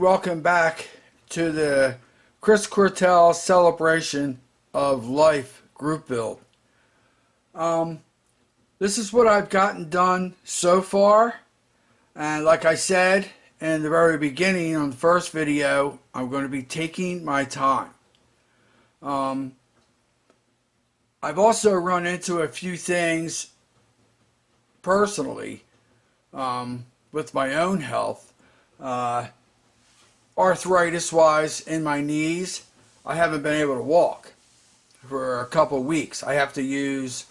welcome back to the Chris Cortell Celebration of Life group build. This is what I've gotten done so far, and like I said in the very beginning on the first video, I'm going to be taking my time. I've also run into a few things personally with my own health. Arthritis wise in my knees, I haven't been able to walk for a couple weeks. I have to use,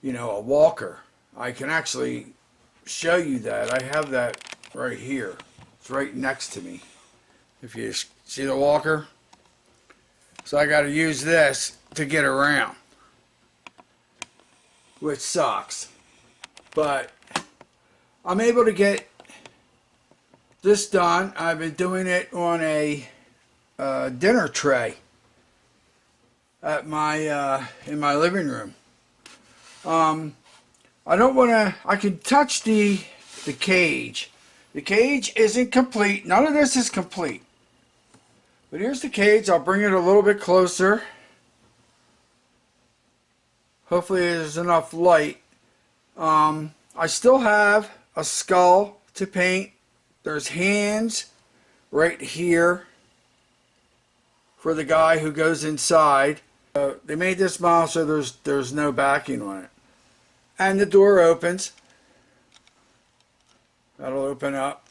a walker. I can actually show you that. I have that right here. It's right next to me. If you see the walker. So I got to use this to get around, which sucks. But I'm able to get this done. I've been doing it on a dinner tray at my in my living room. I don't want to. I can touch the cage. The cage isn't complete. None of this is complete. But here's the cage. I'll bring it a little bit closer. Hopefully there's enough light. I still have a skull to paint. There's hands right here for the guy who goes inside. They made this model so there's no backing on it. And the door opens. That'll open up.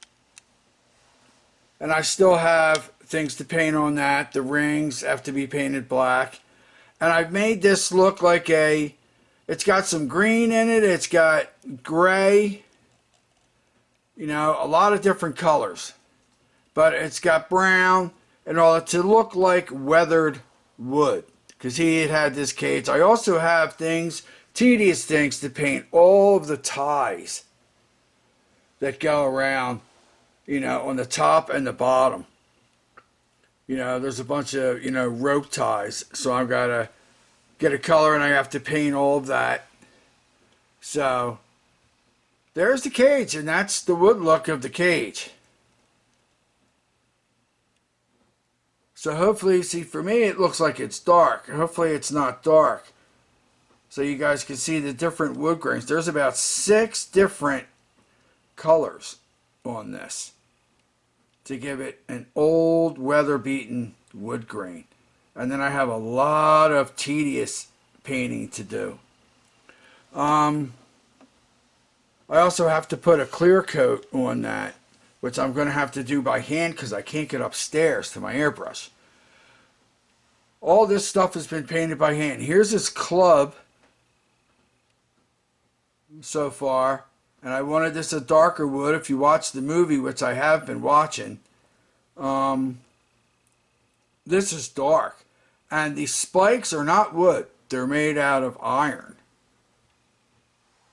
And I still have things to paint on that. The rings have to be painted black. And I've made this look like it's got some green in it. It's got gray. A lot of different colors. But it's got brown and all that to look like weathered wood. Because he had this cage. I also have tedious things to paint. All of the ties that go around, on the top and the bottom. There's a bunch of, rope ties. So I've got to get a color and I have to paint all of that. So there's the cage, and that's the wood look of the cage. So hopefully, see, for me it looks like it's dark. Hopefully it's not dark. So you guys can see the different wood grains. There's about 6 different colors on this to give it an old weather-beaten wood grain. And then I have a lot of tedious painting to do. I also have to put a clear coat on that, which I'm going to have to do by hand because I can't get upstairs to my airbrush. All this stuff has been painted by hand. Here's this club so far, and I wanted this a darker wood. If you watch the movie, which I have been watching, this is dark. And the spikes are not wood. They're made out of iron.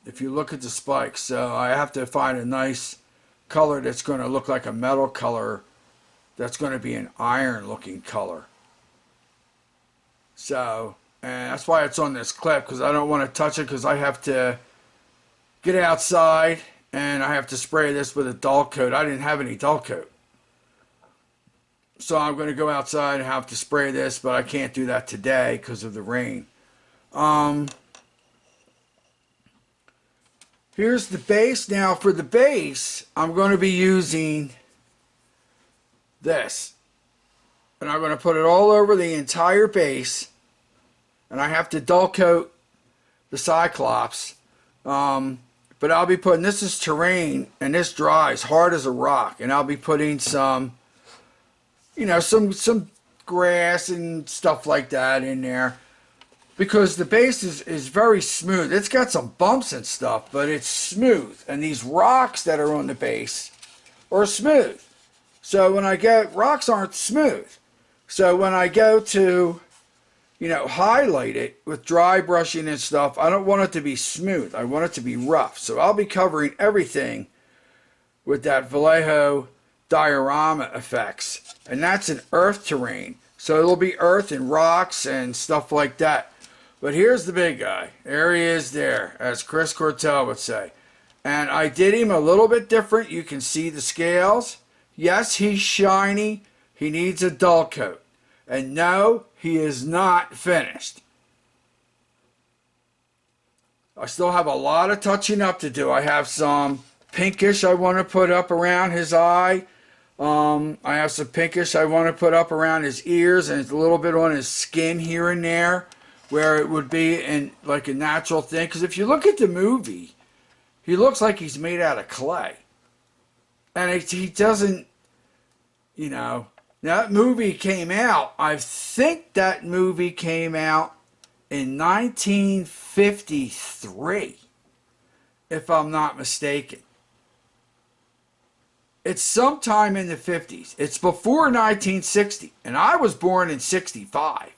If you look at the spikes. So I have to find a nice color that's going to look like a metal color. That's going to be an iron looking color. So, and that's why it's on this clip. Because I don't want to touch it. Because I have to get outside. And I have to spray this with a dull coat. I didn't have any dull coat. So I'm going to go outside and have to spray this, but I can't do that today because of the rain. Here's the base. Now for the base, I'm going to be using this. And I'm going to put it all over the entire base. And I have to dull coat the Cyclops. But I'll be putting, this is terrain, and this dries hard as a rock. And I'll be putting some some grass and stuff like that in there, because the base is very smooth. It's got some bumps and stuff, but it's smooth, and these rocks that are on the base are smooth. So when I go, rocks aren't smooth. So when I go to highlight it with dry brushing and stuff, I don't want it to be smooth. I want it to be rough. So I'll be covering everything with that Vallejo diorama effects, and that's an earth terrain, so it'll be earth and rocks and stuff like that. But here's the big guy. There he is there, as Chris Cortell would say. And I did him a little bit different. You can see the scales. Yes, he's shiny. He needs a dull coat. And no, he is not finished. I still have a lot of touching up to do. I have some pinkish I want to put up around his eye. I have some pinkish I want to put up around his ears and a little bit on his skin here and there where it would be in like a natural thing. Because if you look at the movie, he looks like he's made out of clay. And he doesn't, you know. Now, that movie came out, I think that movie came out in 1953, if I'm not mistaken. It's sometime in the 50s. It's before 1960, and I was born in 65.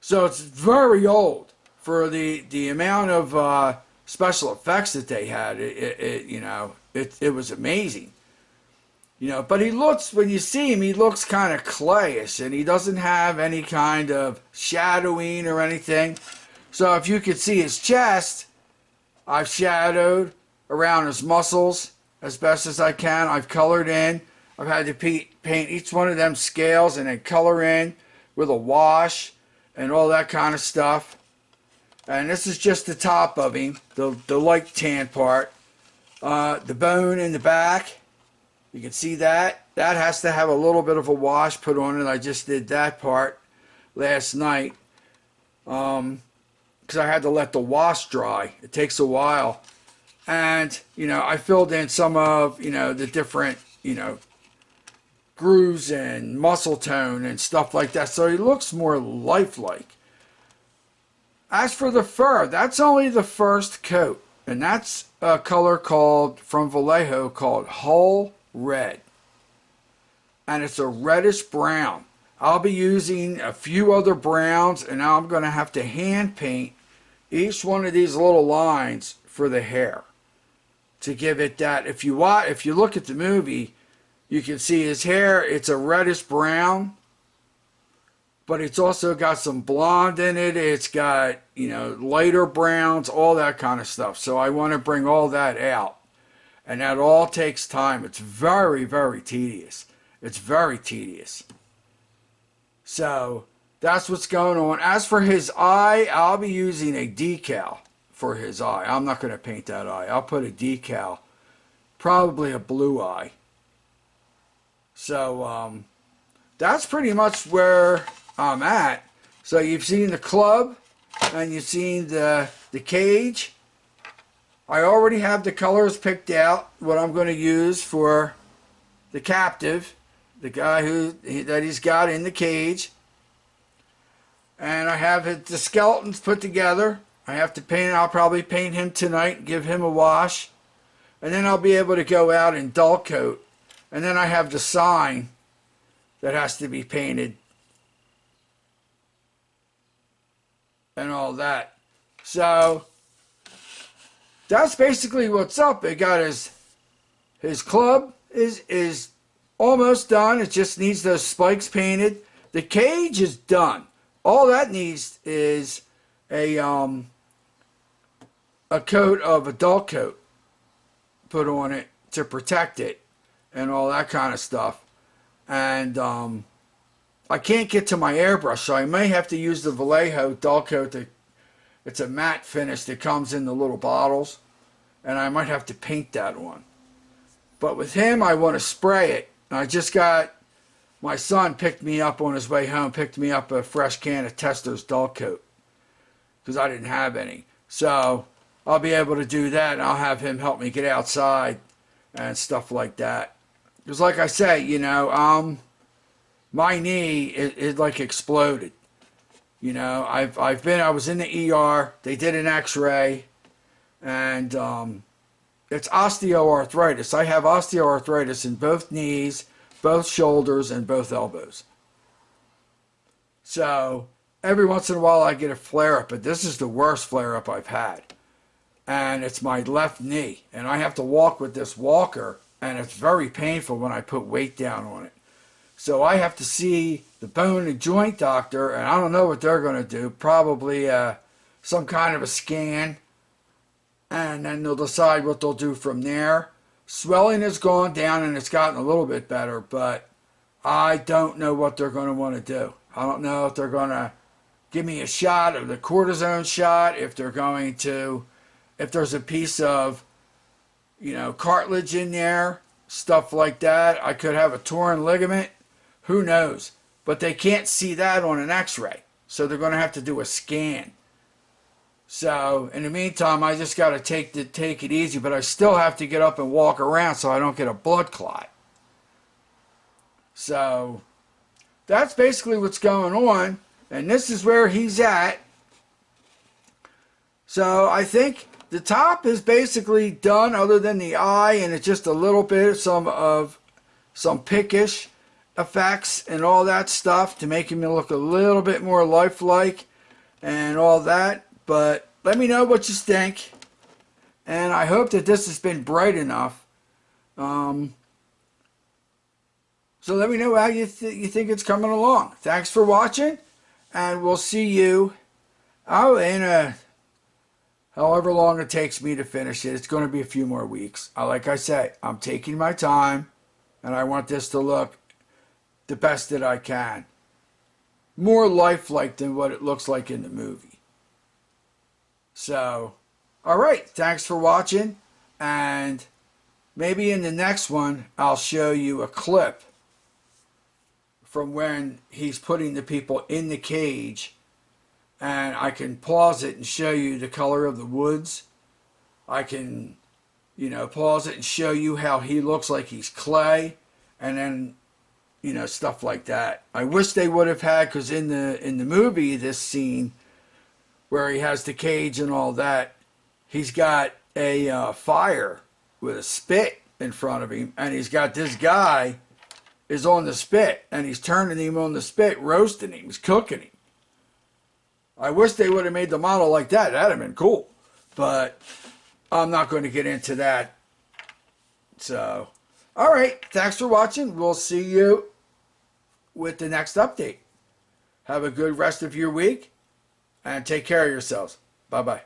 So it's very old for the amount of special effects that they had. It was amazing. But he looks, when you see him, he looks kind of clayish, and he doesn't have any kind of shadowing or anything. So if you could see his chest, I've shadowed around his muscles as best as I can. I've colored in. I've had to paint each one of them scales and then color in with a wash and all that kind of stuff. And this is just the top of him, the light tan part. The bone in the back. You can see that. That has to have a little bit of a wash put on it. I just did that part last night because I had to let the wash dry. It takes a while. And, I filled in some of, the different, grooves and muscle tone and stuff like that. So he looks more lifelike. As for the fur, that's only the first coat. And that's a color from Vallejo called Hull Red, and it's a reddish brown. I'll be using a few other browns, and now I'm going to have to hand paint each one of these little lines for the hair to give it that. If you look at the movie, you can see his hair. It's a reddish brown, but it's also got some blonde in it. It's got lighter browns, all that kind of stuff. So I want to bring all that out. And that all takes time. It's very, very tedious. It's very tedious. So that's what's going on. As for his eye, I'll be using a decal for his eye. I'm not going to paint that eye. I'll put a decal. Probably a blue eye. So that's pretty much where I'm at. So you've seen the club and you've seen the cage. I already have the colors picked out, what I'm going to use for the captive, the guy that he's got in the cage. And I have the skeletons put together. I have to paint. I'll probably paint him tonight, give him a wash. And then I'll be able to go out and dull coat. And then I have the sign that has to be painted. And all that. So that's basically what's up. It got his club is almost done. It just needs those spikes painted. The cage is done. All that needs is a coat of a dull coat put on it to protect it and all that kind of stuff. And I can't get to my airbrush, so I may have to use the Vallejo dull coat. It's a matte finish that comes in the little bottles, and I might have to paint that one. But with him, I want to spray it. I just got, my son picked me up on his way home, picked me up a fresh can of Testor's dull coat because I didn't have any. So I'll be able to do that, and I'll have him help me get outside and stuff like that. Because like I say, my knee it like exploded. I was in the ER. They did an X-ray, and it's osteoarthritis. I have osteoarthritis in both knees, both shoulders, and both elbows. So every once in a while I get a flare-up, but this is the worst flare-up I've had. And it's my left knee, and I have to walk with this walker, and it's very painful when I put weight down on it. So I have to see the bone and joint doctor, and I don't know what they're going to do. Probably some kind of a scan, and then they'll decide what they'll do from there. Swelling has gone down and it's gotten a little bit better, but I don't know what they're going to want to do. I don't know if they're going to give me a shot of the cortisone shot, if they're going to, if there's a piece of, cartilage in there, stuff like that. I could have a torn ligament. Who knows? But they can't see that on an x-ray. So they're going to have to do a scan. So in the meantime, I just got to take it easy, but I still have to get up and walk around so I don't get a blood clot. So that's basically what's going on, and this is where he's at. So I think the top is basically done, other than the eye, and it's just a little bit of some pickish effects and all that stuff to make him look a little bit more lifelike and all that. But let me know what you think, and I hope that this has been bright enough. So let me know how you think it's coming along. Thanks for watching, and we'll see you in however long it takes me to finish it. It's going to be a few more weeks. Like I say, I'm taking my time, and I want this to look the best that I can. More lifelike than what it looks like in the movie. So, alright, thanks for watching, and maybe in the next one I'll show you a clip from when he's putting the people in the cage, and I can pause it and show you the color of the woods. I can, pause it and show you how he looks like he's clay, and then, stuff like that. I wish they would have had, because in the movie, this scene where he has the cage and all that, he's got a fire with a spit in front of him, and he's got this guy is on the spit, and he's turning him on the spit, roasting him, he's cooking him. I wish they would have made the model like that. That'd have been cool. But I'm not going to get into that. So, all right. Thanks for watching. We'll see you with the next update. Have a good rest of your week, and take care of yourselves. Bye-bye.